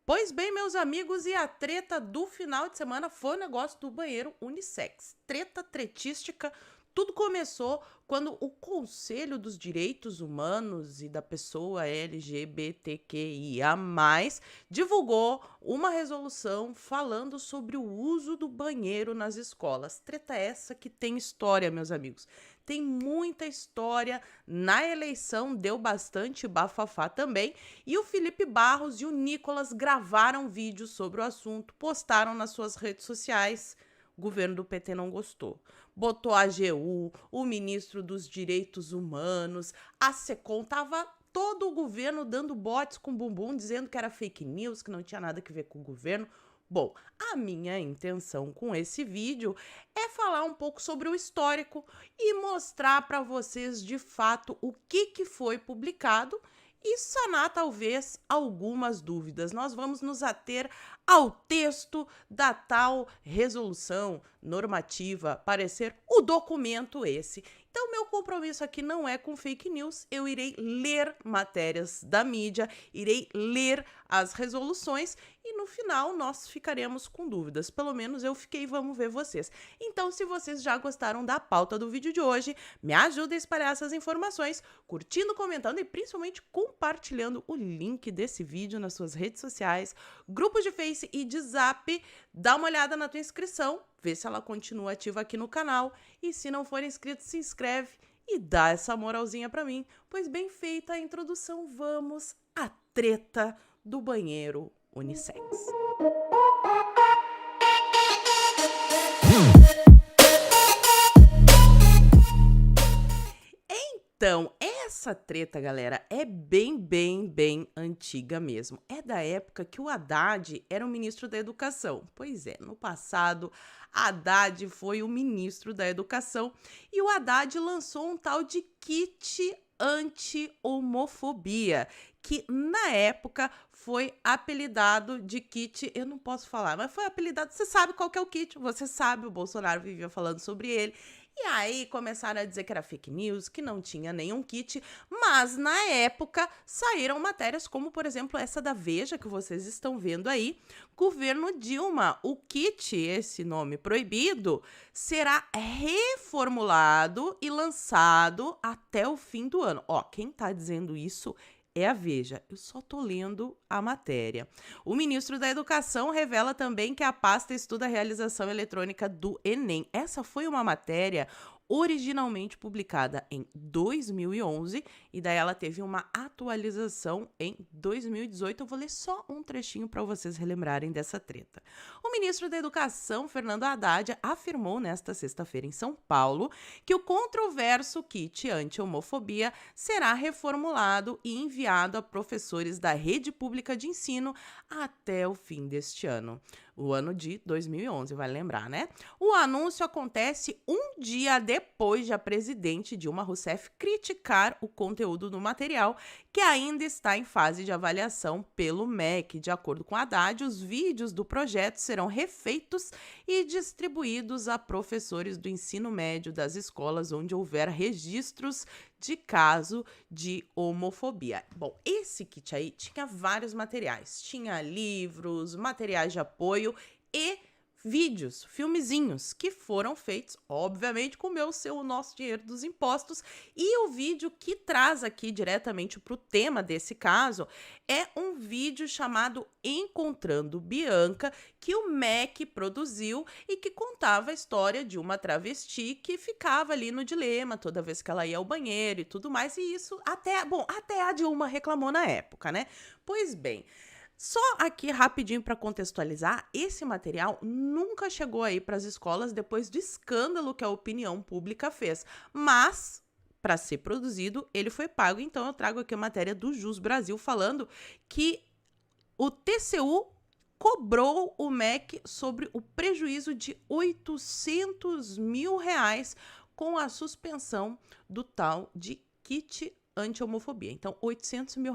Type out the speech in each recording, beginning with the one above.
Pois bem, meus amigos, e a treta do final de semana foi o negócio do banheiro unissex. Treta tretística. Tudo começou quando o Conselho dos Direitos Humanos e da Pessoa LGBTQIA+, divulgou uma resolução falando sobre o uso do banheiro nas escolas. Treta essa que tem história, meus amigos. Tem muita história. Na eleição deu bastante bafafá também. E o Felipe Barros e o Nicolas gravaram vídeos sobre o assunto, postaram nas suas redes sociais. O governo do PT não gostou. Botou a AGU, o ministro dos Direitos Humanos, a SECOM, tava todo o governo dando botes com bumbum, dizendo que era fake news, que não tinha nada a ver com o governo. Bom, a minha intenção com esse vídeo é falar um pouco sobre o histórico e mostrar para vocês de fato o que foi publicado e sanar talvez algumas dúvidas. Nós vamos nos ater ao texto da tal resolução normativa, parecer o documento esse. Então, meu compromisso aqui não é com fake news, eu irei ler matérias da mídia, irei ler as resoluções e no final nós ficaremos com dúvidas. Pelo menos eu fiquei, vamos ver vocês. Então, se vocês já gostaram da pauta do vídeo de hoje, me ajuda a espalhar essas informações, curtindo, comentando e principalmente compartilhando o link desse vídeo nas suas redes sociais, grupos de Face e de Zap. Dá uma olhada na tua inscrição, vê se ela continua ativa aqui no canal e se não for inscrito, se inscreve e dá essa moralzinha pra mim. Pois bem feita a introdução, vamos à treta do banheiro unissex. Então, essa treta, galera, é bem antiga mesmo. É da época que o Haddad era o ministro da Educação. Pois é, no passado, Haddad foi o ministro da Educação e o Haddad lançou um tal de kit anti-homofobia, que na época foi apelidado de kit, eu não posso falar, mas foi apelidado, você sabe qual que é o kit, você sabe, o Bolsonaro vivia falando sobre ele. E aí começaram a dizer que era fake news, que não tinha nenhum kit, mas na época saíram matérias como, por exemplo, essa da Veja que vocês estão vendo aí. Governo Dilma, o kit, esse nome proibido, será reformulado e lançado até o fim do ano. Ó, quem tá dizendo isso é a Veja, eu só tô lendo a matéria. O ministro da Educação revela também que a pasta estuda a realização eletrônica do Enem. Essa foi uma matéria originalmente publicada em 2011 e daí ela teve uma atualização em 2018. Eu vou ler só um trechinho para vocês relembrarem dessa treta. O ministro da Educação, Fernando Haddad, afirmou nesta sexta-feira em São Paulo que o controverso kit anti-homofobia será reformulado e enviado a professores da rede pública de ensino até o fim deste ano. O ano de 2011, vai lembrar, né? O anúncio acontece um dia depois de a presidente Dilma Rousseff criticar o conteúdo do material, que ainda está em fase de avaliação pelo MEC. De acordo com Haddad, os vídeos do projeto serão refeitos e distribuídos a professores do ensino médio das escolas onde houver registros de caso de homofobia. Bom, esse kit aí tinha vários materiais. Tinha livros, materiais de apoio e vídeos, filmezinhos, que foram feitos, obviamente, com o nosso dinheiro dos impostos. E o vídeo que traz aqui diretamente para o tema desse caso é um vídeo chamado Encontrando Bianca, que o MEC produziu e que contava a história de uma travesti que ficava ali no dilema toda vez que ela ia ao banheiro e tudo mais. E isso até a Dilma reclamou na época, né? Pois bem, só aqui rapidinho para contextualizar, esse material nunca chegou aí para as escolas depois do escândalo que a opinião pública fez, mas para ser produzido ele foi pago. Então eu trago aqui a matéria do Jus Brasil falando que o TCU cobrou o MEC sobre o prejuízo de R$800 mil com a suspensão do tal de kit anti-homofobia. Então, R$800 mil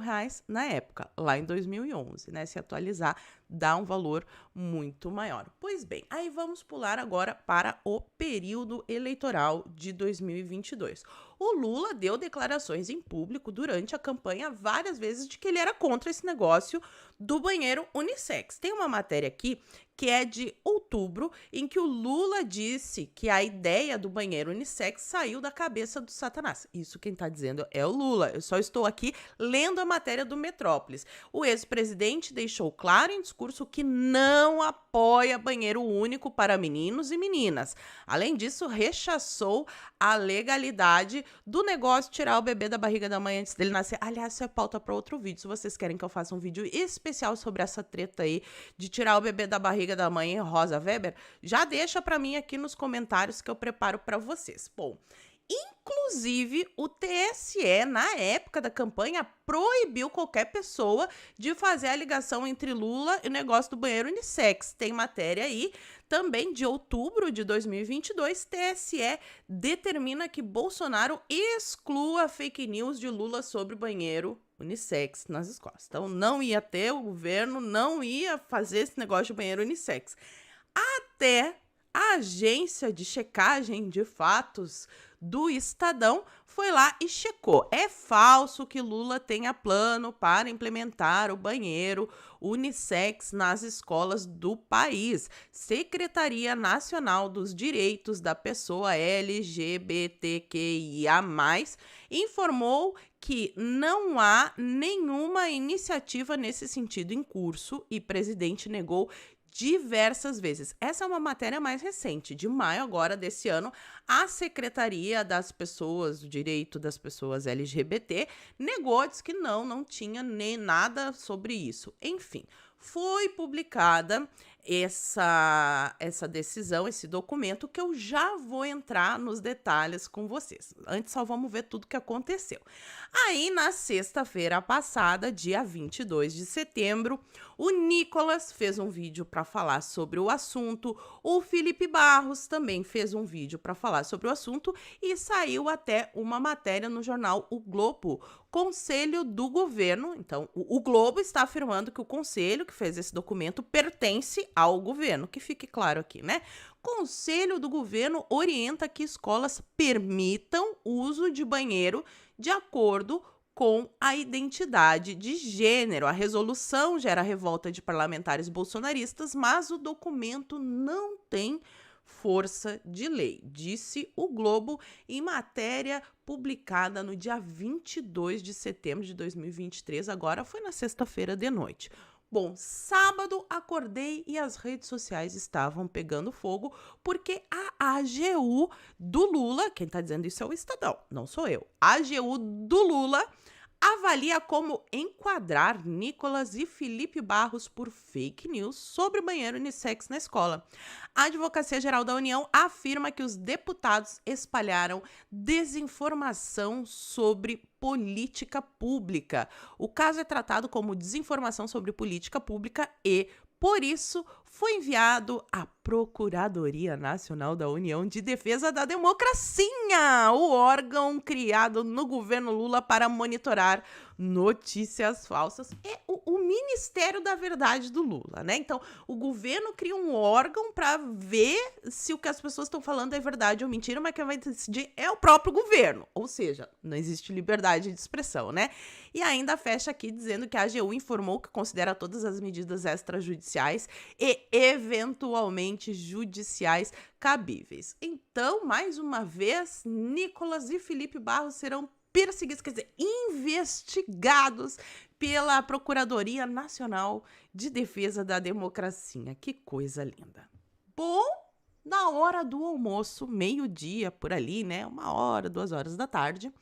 na época, lá em 2011, né? Se atualizar, dá um valor muito maior. Pois bem, aí vamos pular agora para o período eleitoral de 2022. O Lula deu declarações em público durante a campanha várias vezes de que ele era contra esse negócio do banheiro unissex. Tem uma matéria aqui que é de outubro, em que o Lula disse que a ideia do banheiro unissex saiu da cabeça do Satanás. Isso quem está dizendo é o Lula. Eu só estou aqui lendo a matéria do Metrópolis. O ex-presidente deixou claro em discurso que não apoia banheiro único para meninos e meninas. Além disso, rechaçou a legalidade do negócio de tirar o bebê da barriga da mãe antes dele nascer. Aliás, isso é pauta para outro vídeo. Se vocês querem que eu faça um vídeo especial sobre essa treta aí de tirar o bebê da barriga da mãe Rosa Weber, já deixa para mim aqui nos comentários que eu preparo para vocês. Bom, inclusive, o TSE, na época da campanha, proibiu qualquer pessoa de fazer a ligação entre Lula e o negócio do banheiro unissex. Tem matéria aí, também de outubro de 2022, TSE determina que Bolsonaro exclua fake news de Lula sobre banheiro unissex nas escolas. Então, não ia ter, o governo não ia fazer esse negócio de banheiro unissex. Até a agência de checagem de fatos do Estadão foi lá e checou. É falso que Lula tenha plano para implementar o banheiro unissex nas escolas do país. Secretaria Nacional dos Direitos da Pessoa LGBTQIA+, informou que não há nenhuma iniciativa nesse sentido em curso e o presidente negou diversas vezes. Essa é uma matéria mais recente, de maio agora desse ano. A Secretaria das Pessoas, do Direito das Pessoas LGBT, negou, disse que não tinha nem nada sobre isso. Enfim, foi publicada essa decisão, esse documento, que eu já vou entrar nos detalhes com vocês. Antes só vamos ver tudo que aconteceu. Aí, na sexta-feira passada, dia 22 de setembro, o Nicolas fez um vídeo para falar sobre o assunto, o Felipe Barros também fez um vídeo para falar sobre o assunto e saiu até uma matéria no jornal O Globo, Conselho do Governo. Então, o Globo está afirmando que o conselho que fez esse documento pertence ao governo, que fique claro aqui, né? Conselho do Governo orienta que escolas permitam uso de banheiro de acordo com a identidade de gênero. A resolução gera revolta de parlamentares bolsonaristas, mas o documento não tem força de lei, disse o Globo em matéria publicada no dia 22 de setembro de 2023, agora foi na sexta-feira de noite. Bom, sábado acordei e as redes sociais estavam pegando fogo porque a AGU do Lula, quem tá dizendo isso é o Estadão, não sou eu, a AGU do Lula avalia como enquadrar Nicolas e Felipe Barros por fake news sobre banheiro unissex na escola. A Advocacia Geral da União afirma que os deputados espalharam desinformação sobre política pública. O caso é tratado como desinformação sobre política pública e, por isso, foi enviado à Procuradoria Nacional da União de Defesa da Democracia, o órgão criado no governo Lula para monitorar notícias falsas. É o Ministério da Verdade do Lula, né? Então, o governo cria um órgão para ver se o que as pessoas estão falando é verdade ou mentira, mas quem vai decidir é o próprio governo. Ou seja, não existe liberdade de expressão, né? E ainda fecha aqui dizendo que a AGU informou que considera todas as medidas extrajudiciais e eventualmente judiciais cabíveis. Então, mais uma vez, Nicolas e Felipe Barros serão perseguidos, quer dizer, investigados pela Procuradoria Nacional de Defesa da Democracia. Que coisa linda. Bom, na hora do almoço, meio-dia, por ali, né? 1h, 2h da tarde,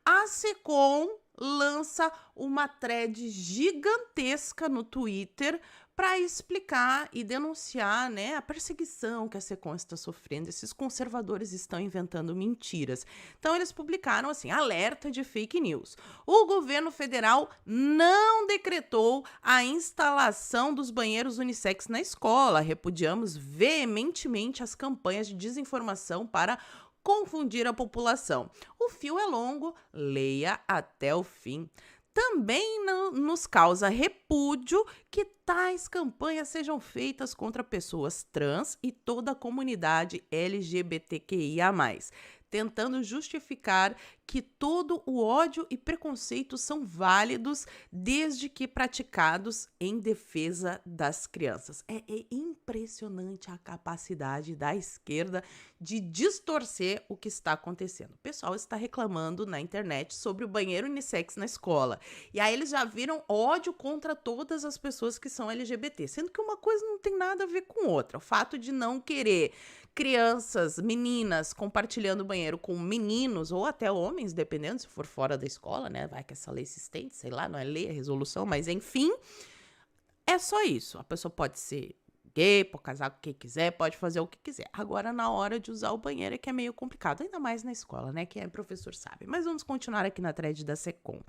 a SECOM lança uma thread gigantesca no Twitter para explicar e denunciar, né, a perseguição que a SECOM está sofrendo. Esses conservadores estão inventando mentiras. Então, eles publicaram assim, alerta de fake news. O governo federal não decretou a instalação dos banheiros unissex na escola. Repudiamos veementemente as campanhas de desinformação para confundir a população. O fio é longo, leia até o fim. Também nos causa repúdio que tais campanhas sejam feitas contra pessoas trans e toda a comunidade LGBTQIA+. tentando justificar que todo o ódio e preconceito são válidos desde que praticados em defesa das crianças. É impressionante a capacidade da esquerda de distorcer o que está acontecendo. O pessoal está reclamando na internet sobre o banheiro unissex na escola. E aí eles já viram ódio contra todas as pessoas que são LGBT, sendo que uma coisa não tem nada a ver com outra. O fato de não querer crianças, meninas, compartilhando o banheiro com meninos ou até homens, dependendo se for fora da escola, né? Vai que essa lei se estende, sei lá, não é lei, é resolução, mas enfim, é só isso. A pessoa pode ser gay, pode casar com quem quiser, pode fazer o que quiser. Agora, na hora de usar o banheiro é que é meio complicado, ainda mais na escola, né? Quem é professor sabe. Mas vamos continuar aqui na thread da Secom.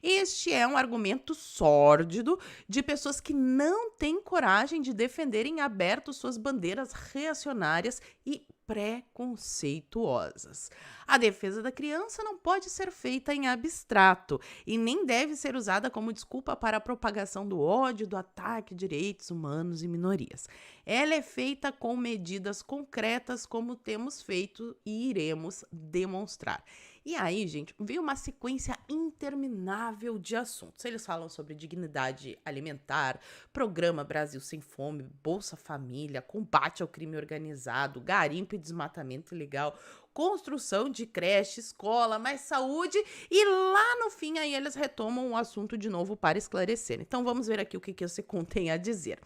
Este é um argumento sórdido de pessoas que não têm coragem de defender em aberto suas bandeiras reacionárias e preconceituosas. A defesa da criança não pode ser feita em abstrato e nem deve ser usada como desculpa para a propagação do ódio, do ataque a direitos humanos e minorias. Ela é feita com medidas concretas, como temos feito e iremos demonstrar. E aí, gente, veio uma sequência interminável de assuntos. Eles falam sobre dignidade alimentar, Programa Brasil Sem Fome, Bolsa Família, combate ao crime organizado, garimpo e desmatamento ilegal, construção de creche, escola, mais saúde, e lá no fim aí eles retomam o assunto de novo para esclarecer. Então vamos ver aqui o que você tem a dizer.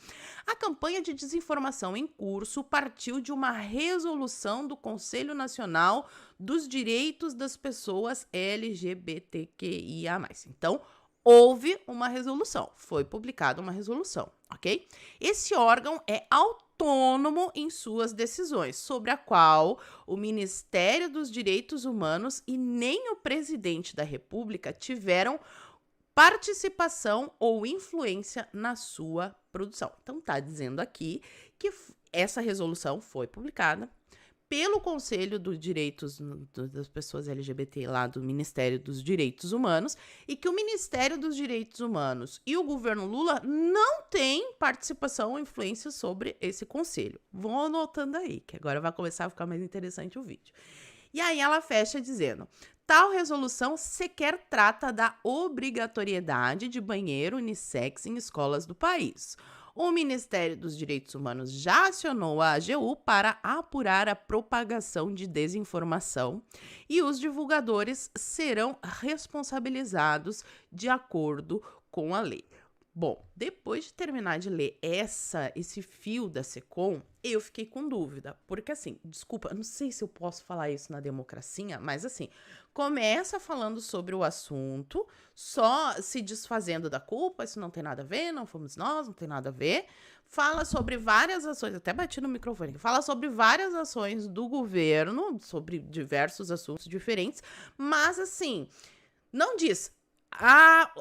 A campanha de desinformação em curso partiu de uma resolução do Conselho Nacional dos Direitos das Pessoas LGBTQIA+. Então, houve uma resolução, foi publicada uma resolução, ok? Esse órgão é autônomo em suas decisões, sobre a qual o Ministério dos Direitos Humanos e nem o presidente da República tiveram participação ou influência na sua produção. Então, tá dizendo aqui que essa resolução foi publicada pelo Conselho dos Direitos das Pessoas LGBT lá do Ministério dos Direitos Humanos e que o Ministério dos Direitos Humanos e o governo Lula não têm participação ou influência sobre esse conselho. Vão anotando aí, que agora vai começar a ficar mais interessante o vídeo. E aí ela fecha dizendo: tal resolução sequer trata da obrigatoriedade de banheiro unissex em escolas do país. O Ministério dos Direitos Humanos já acionou a AGU para apurar a propagação de desinformação e os divulgadores serão responsabilizados de acordo com a lei. Bom, depois de terminar de ler esse fio da Secom, eu fiquei com dúvida, porque assim, desculpa, não sei se eu posso falar isso na democracia, mas assim, começa falando sobre o assunto, só se desfazendo da culpa, isso não tem nada a ver, não fomos nós, não tem nada a ver, fala sobre várias ações, até bati no microfone, fala sobre várias ações do governo, sobre diversos assuntos diferentes, mas assim, não diz: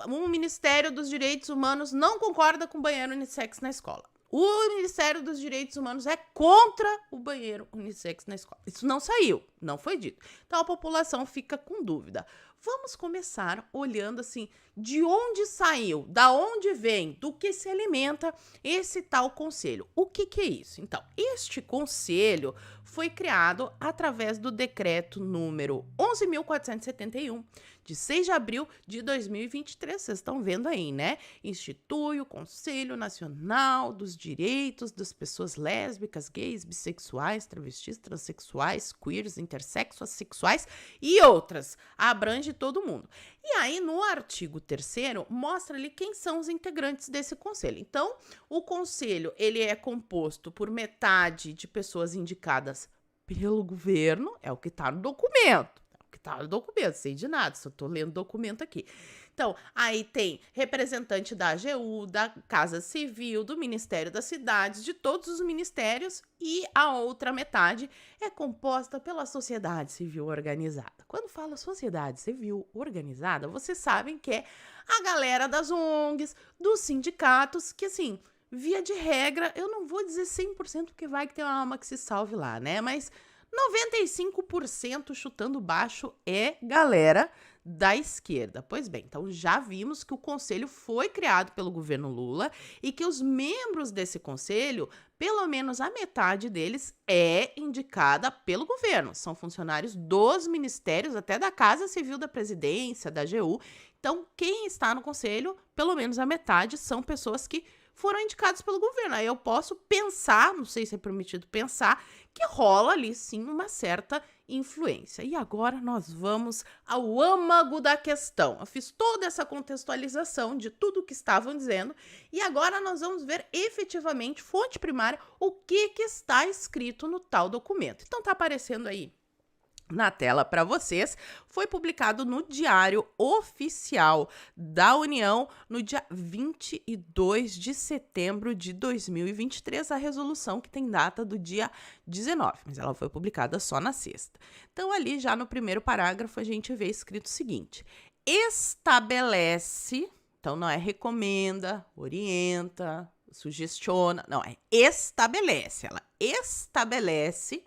o Ministério dos Direitos Humanos não concorda com banheiro unissex na escola. O Ministério dos Direitos Humanos é contra o banheiro unissex na escola. Isso não saiu, não foi dito. Então a população fica com dúvida. Vamos começar olhando assim, de onde saiu, da onde vem, do que se alimenta esse tal conselho. O que é isso? Então, este conselho foi criado através do decreto número 11.471, de 6 de abril de 2023, vocês estão vendo aí, né? Institui o Conselho Nacional dos Direitos das Pessoas Lésbicas, Gays, Bissexuais, Travestis, Transsexuais, Queers, Intersexuais, Sexuais e outras. Abrange todo mundo. E aí, no artigo 3º, mostra ali quem são os integrantes desse conselho. Então, o conselho, ele é composto por metade de pessoas indicadas pelo governo, é o que está no documento. Sei de nada, só tô lendo documento aqui. Então, aí tem representante da AGU, da Casa Civil, do Ministério das Cidades, de todos os ministérios, e a outra metade é composta pela sociedade civil organizada. Quando fala sociedade civil organizada, vocês sabem que é a galera das ONGs, dos sindicatos, que assim, via de regra, eu não vou dizer 100% porque vai que tem uma alma que se salve lá, né? Mas 95% chutando baixo é galera da esquerda. Pois bem, então já vimos que o conselho foi criado pelo governo Lula e que os membros desse conselho, pelo menos a metade deles, é indicada pelo governo. São funcionários dos ministérios, até da Casa Civil da Presidência, da AGU. Então, quem está no conselho, pelo menos a metade, são pessoas que foram indicadas pelo governo. Aí eu posso pensar, não sei se é permitido pensar, que rola ali sim uma certa influência. E agora nós vamos ao âmago da questão. Eu fiz toda essa contextualização de tudo o que estavam dizendo e agora nós vamos ver efetivamente, fonte primária, o que está escrito no tal documento. Então tá aparecendo aí na tela para vocês, foi publicado no Diário Oficial da União no dia 22 de setembro de 2023, a resolução que tem data do dia 19, mas ela foi publicada só na sexta. Então ali já no primeiro parágrafo a gente vê escrito o seguinte: estabelece, então não é recomenda, orienta, sugestiona, não, é estabelece, ela estabelece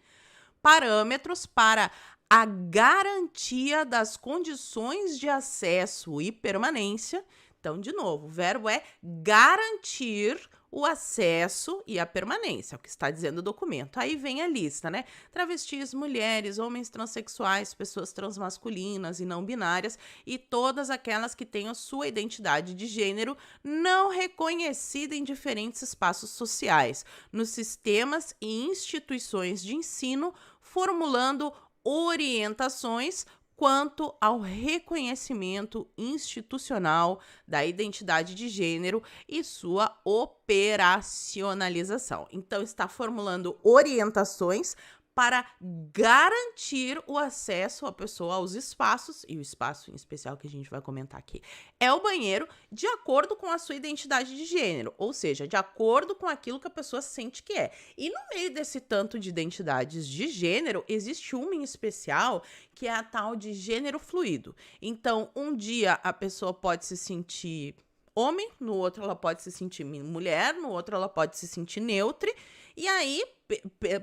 parâmetros para a garantia das condições de acesso e permanência. Então, de novo, o verbo é garantir o acesso e a permanência, é o que está dizendo o documento. Aí vem a lista, né? Travestis, mulheres, homens transexuais, pessoas transmasculinas e não binárias e todas aquelas que tenham sua identidade de gênero não reconhecida em diferentes espaços sociais, nos sistemas e instituições de ensino, formulando orientações quanto ao reconhecimento institucional da identidade de gênero e sua operacionalização. Então, está formulando orientações para garantir o acesso à pessoa aos espaços, e o espaço em especial que a gente vai comentar aqui é o banheiro, de acordo com a sua identidade de gênero, ou seja, de acordo com aquilo que a pessoa sente que é. E no meio desse tanto de identidades de gênero, existe uma em especial que é a tal de gênero fluido. Então, um dia a pessoa pode se sentir homem, no outro ela pode se sentir mulher, no outro ela pode se sentir neutre, e aí,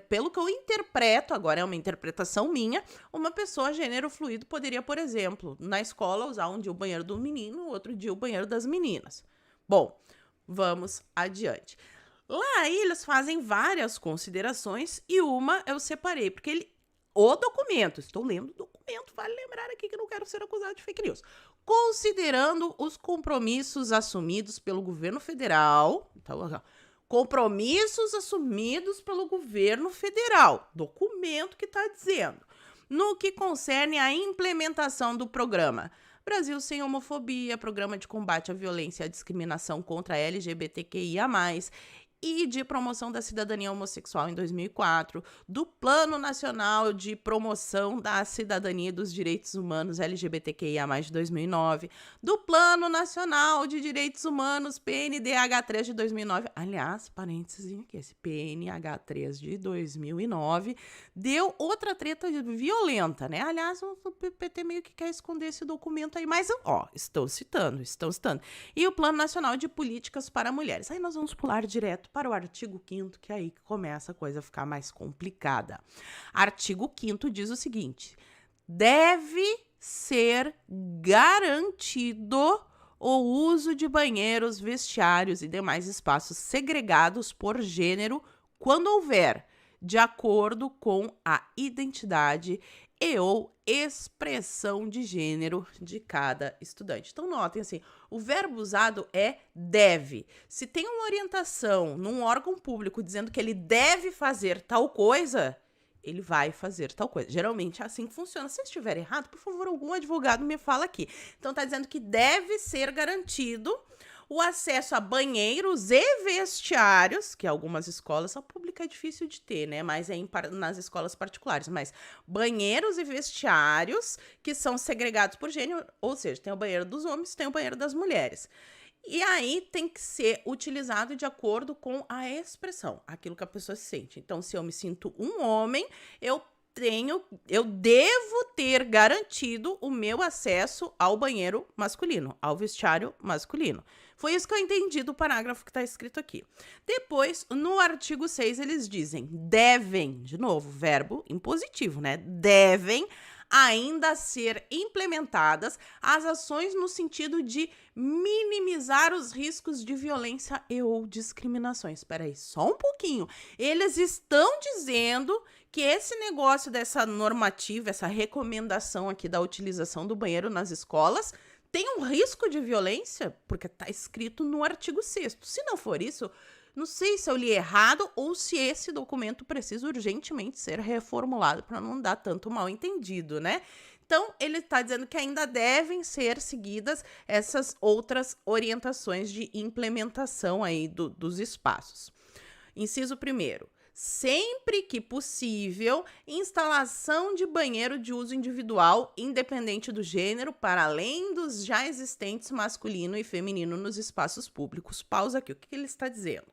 pelo que eu interpreto, agora é uma interpretação minha, uma pessoa gênero fluido poderia, por exemplo, na escola usar um dia o banheiro do menino, outro dia o banheiro das meninas. Bom, vamos adiante. Lá eles fazem várias considerações e uma eu separei, porque o documento, estou lendo o documento, vale lembrar aqui que eu não quero ser acusado de fake news. Considerando os compromissos assumidos pelo governo federal, então, compromissos assumidos pelo governo federal, documento que está dizendo, no que concerne à implementação do programa Brasil Sem Homofobia, programa de combate à violência e à discriminação contra LGBTQIA+, e de promoção da cidadania homossexual em 2004, do Plano Nacional de Promoção da Cidadania e dos Direitos Humanos LGBTQIA+, de 2009, do Plano Nacional de Direitos Humanos PNDH3 de 2009, aliás, parênteses aqui, esse PNH3 de 2009 deu outra treta violenta, né? Aliás, o PT meio que quer esconder esse documento aí, mas, estão citando. E o Plano Nacional de Políticas para Mulheres. Aí nós vamos pular direto para o artigo 5º, que é aí que começa a coisa a ficar mais complicada. Artigo 5º diz o seguinte: deve ser garantido o uso de banheiros, vestiários e demais espaços segregados por gênero quando houver, de acordo com a identidade e ou expressão de gênero de cada estudante. Então, notem assim, o verbo usado é deve. Se tem uma orientação num órgão público dizendo que ele deve fazer tal coisa, ele vai fazer tal coisa. Geralmente é assim que funciona. Se estiver errado, por favor, algum advogado me fala aqui. Então, tá dizendo que deve ser garantido o acesso a banheiros e vestiários, que algumas escolas, a pública é difícil de ter, né? Mas é nas escolas particulares. Mas banheiros e vestiários que são segregados por gênero, ou seja, tem o banheiro dos homens, tem o banheiro das mulheres. E aí tem que ser utilizado de acordo com a expressão, aquilo que a pessoa se sente. Então, se eu me sinto um homem, eu devo ter garantido o meu acesso ao banheiro masculino, ao vestiário masculino. Foi isso que eu entendi do parágrafo que está escrito aqui. Depois, no artigo 6, eles dizem devem, de novo, verbo impositivo, né? Devem ainda ser implementadas as ações no sentido de minimizar os riscos de violência e ou discriminações. Espera aí, só um pouquinho. Eles estão dizendo que esse negócio dessa normativa, essa recomendação aqui da utilização do banheiro nas escolas tem um risco de violência, porque está escrito no artigo 6º. Se não for isso, não sei se eu li errado ou se esse documento precisa urgentemente ser reformulado para não dar tanto mal entendido, né? Então, ele está dizendo que ainda devem ser seguidas essas outras orientações de implementação aí dos espaços. Inciso 1º. Sempre que possível, instalação de banheiro de uso individual, independente do gênero, para além dos já existentes masculino e feminino nos espaços públicos. Pausa aqui, o que ele está dizendo?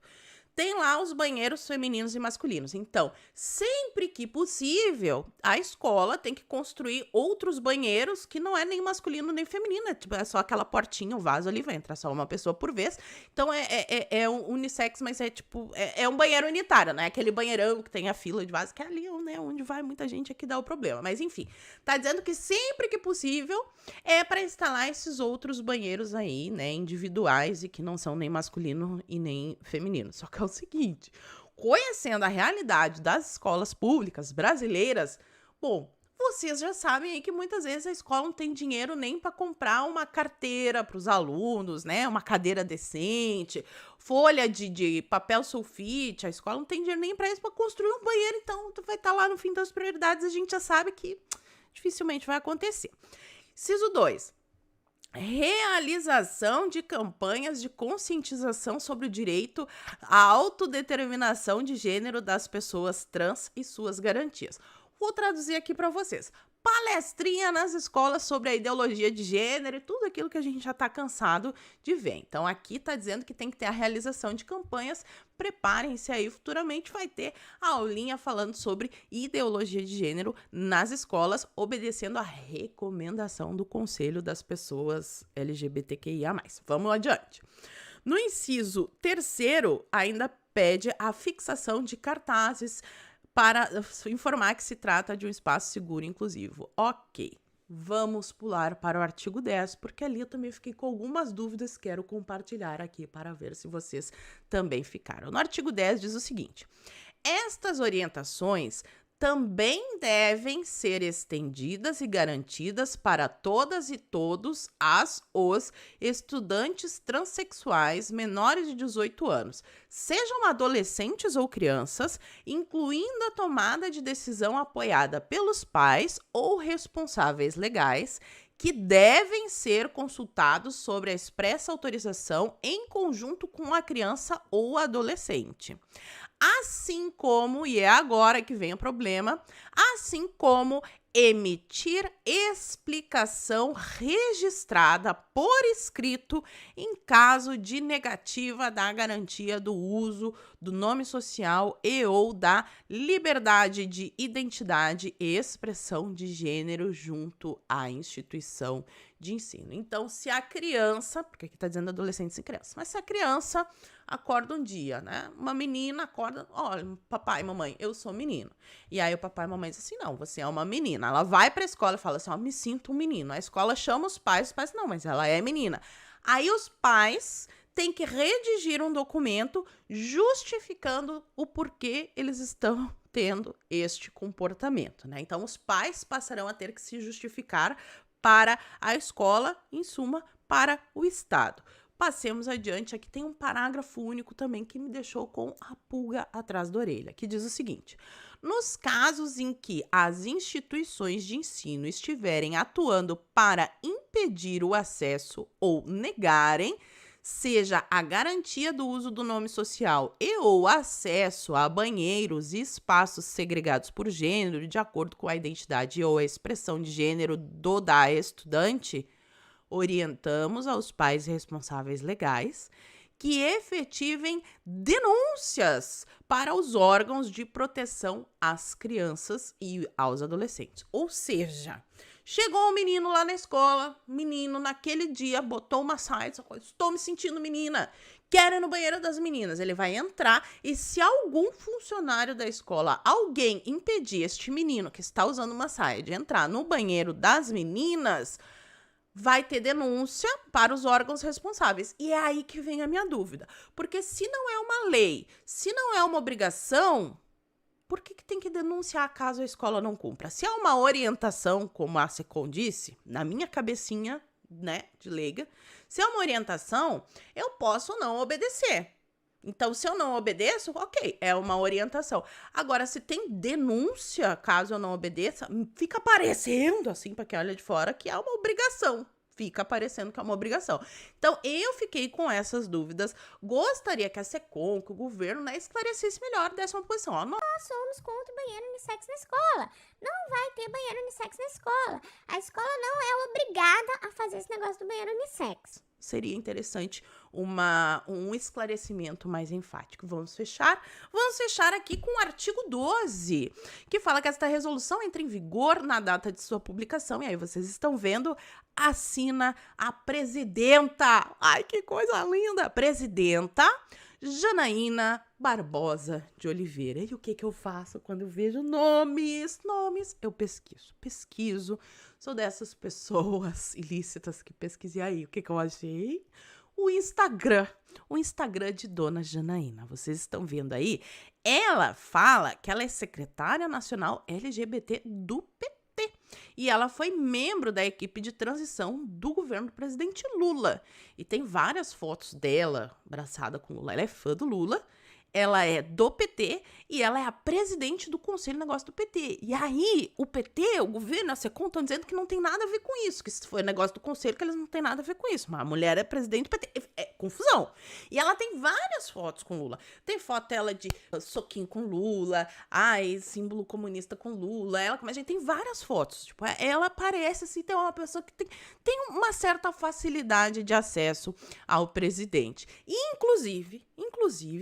Tem lá os banheiros femininos e masculinos. Então, sempre que possível, a escola tem que construir outros banheiros que não é nem masculino nem feminino. Tipo, é só aquela portinha, o vaso ali, vai entrar só uma pessoa por vez. Então, é um unissex, mas é tipo... É um banheiro unitário, né? Aquele banheirão que tem a fila de vaso, que é ali, né, onde vai muita gente, é que dá o problema. Mas, enfim, tá dizendo que sempre que possível é para instalar esses outros banheiros aí, né, individuais e que não são nem masculino e nem feminino. Só que é o seguinte, conhecendo a realidade das escolas públicas brasileiras, bom, vocês já sabem aí que muitas vezes a escola não tem dinheiro nem para comprar uma carteira para os alunos, né? Uma cadeira decente, folha de papel sulfite, a escola não tem dinheiro nem para isso, para construir um banheiro, então vai estar lá no fim das prioridades, a gente já sabe que dificilmente vai acontecer. Inciso 2. Realização de campanhas de conscientização sobre o direito à autodeterminação de gênero das pessoas trans e suas garantias. Vou traduzir aqui para vocês. Palestrinha nas escolas sobre a ideologia de gênero e tudo aquilo que a gente já está cansado de ver. Então, aqui está dizendo que tem que ter a realização de campanhas. Preparem-se aí, futuramente vai ter a aulinha falando sobre ideologia de gênero nas escolas, obedecendo a recomendação do Conselho das Pessoas LGBTQIA+. Vamos adiante. No inciso 3º, ainda pede a fixação de cartazes para informar que se trata de um espaço seguro e inclusivo. Ok, vamos pular para o artigo 10, porque ali eu também fiquei com algumas dúvidas, quero compartilhar aqui para ver se vocês também ficaram. No artigo 10 diz o seguinte: estas orientações também devem ser estendidas e garantidas para todas e todos os estudantes transexuais menores de 18 anos, sejam adolescentes ou crianças, incluindo a tomada de decisão apoiada pelos pais ou responsáveis legais, que devem ser consultados sobre a expressa autorização em conjunto com a criança ou adolescente. Assim como, e é agora que vem o problema, assim como emitir explicação registrada por escrito em caso de negativa da garantia do uso do nome social e ou da liberdade de identidade e expressão de gênero junto à instituição de ensino. Então, se a criança, porque aqui está dizendo adolescentes e crianças, mas se a criança acorda um dia, né? Uma menina acorda, olha, papai e mamãe, eu sou menino. E aí o papai e mamãe diz assim, não, você é uma menina. Ela vai pra escola e fala assim, ó, me sinto um menino. A escola chama os pais não, mas ela é menina. Aí os pais têm que redigir um documento justificando o porquê eles estão tendo este comportamento, né? Então os pais passarão a ter que se justificar para a escola, em suma, para o Estado. Passemos adiante, aqui tem um parágrafo único também que me deixou com a pulga atrás da orelha, que diz o seguinte: nos casos em que as instituições de ensino estiverem atuando para impedir o acesso ou negarem, seja a garantia do uso do nome social e ou acesso a banheiros e espaços segregados por gênero, de acordo com a identidade ou a expressão de gênero da estudante, orientamos aos pais responsáveis legais que efetivem denúncias para os órgãos de proteção às crianças e aos adolescentes. Ou seja, chegou um menino lá na escola, menino naquele dia botou uma saia, estou me sentindo menina, quero ir no banheiro das meninas. Ele vai entrar e se algum funcionário da escola, alguém impedir este menino que está usando uma saia de entrar no banheiro das meninas, vai ter denúncia para os órgãos responsáveis. E é aí que vem a minha dúvida. Porque se não é uma lei, se não é uma obrigação, por que tem que denunciar caso a escola não cumpra? Se é uma orientação, como a Secom disse, na minha cabecinha, né, de leiga, se é uma orientação, eu posso não obedecer. Então, se eu não obedeço, ok, é uma orientação. Agora, se tem denúncia, caso eu não obedeça, fica parecendo, assim, para quem olha de fora, que é uma obrigação. Fica parecendo que é uma obrigação. Então, eu fiquei com essas dúvidas. Gostaria que a Secom, que o governo, né, esclarecesse melhor dessa posição. Ó, Nós somos contra o banheiro unissex na escola. Não vai ter banheiro unissex na escola. A escola não é obrigada a fazer esse negócio do banheiro unissex. seria interessante um esclarecimento mais enfático. Vamos fechar aqui com o artigo 12, que fala que esta resolução entra em vigor na data de sua publicação, e aí vocês estão vendo, assina a presidenta, ai que coisa linda, presidenta Janaína Barbosa de Oliveira. E o que eu faço quando eu vejo nomes? Eu pesquiso. Sou dessas pessoas ilícitas que pesquisei aí. O que eu achei? O Instagram de Dona Janaína. Vocês estão vendo aí? Ela fala que ela é secretária nacional LGBT do PT. E ela foi membro da equipe de transição do governo do presidente Lula. E tem várias fotos dela abraçada com Lula. Ela é fã do Lula. Ela é do PT e ela é a presidente do Conselho de Negócios do PT. E aí, o PT, o governo, a Secom, estão dizendo que não tem nada a ver com isso, que se foi negócio do Conselho, que eles não têm nada a ver com isso. Mas a mulher é presidente do PT. É confusão. E ela tem várias fotos com Lula. Tem foto dela de soquinho com Lula, símbolo comunista com Lula. Mas, gente, tem várias fotos. Tipo, ela parece, assim, ter uma pessoa que tem uma certa facilidade de acesso ao presidente. E, inclusive,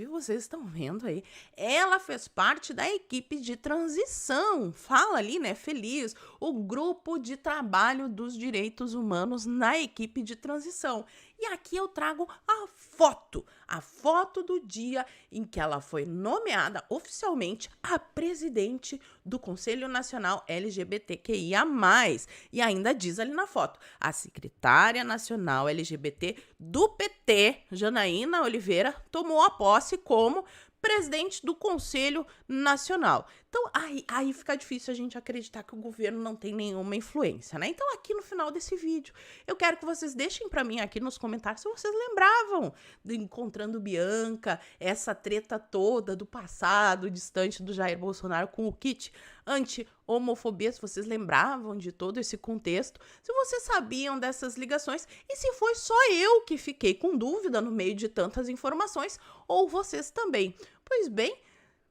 vocês estão vendo aí, ela fez parte da equipe de transição, fala ali, né, feliz, o grupo de trabalho dos direitos humanos na equipe de transição. E aqui eu trago a foto do dia em que ela foi nomeada oficialmente a presidente do Conselho Nacional LGBTQIA+. E ainda diz ali na foto, a secretária nacional LGBT do PT, Janaína Oliveira, tomou a posse como presidente do Conselho Nacional. Então, aí fica difícil a gente acreditar que o governo não tem nenhuma influência, né? Então, aqui no final desse vídeo, eu quero que vocês deixem pra mim aqui nos comentários se vocês lembravam de Encontrando Bianca, essa treta toda do passado distante do Jair Bolsonaro com o kit anti-homofobia, se vocês lembravam de todo esse contexto, se vocês sabiam dessas ligações e se foi só eu que fiquei com dúvida no meio de tantas informações ou vocês também. Pois bem,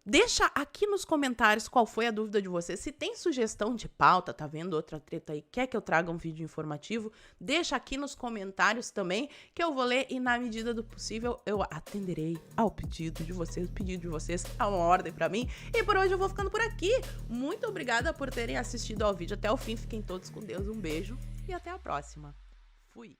deixa aqui nos comentários qual foi a dúvida de vocês. Se tem sugestão de pauta, tá vendo outra treta aí, quer que eu traga um vídeo informativo, deixa aqui nos comentários também, que eu vou ler e na medida do possível eu atenderei ao pedido de vocês. O pedido de vocês é uma ordem pra mim. E por hoje eu vou ficando por aqui. Muito obrigada por terem assistido ao vídeo até o fim. Fiquem todos com Deus. Um beijo e até a próxima. Fui!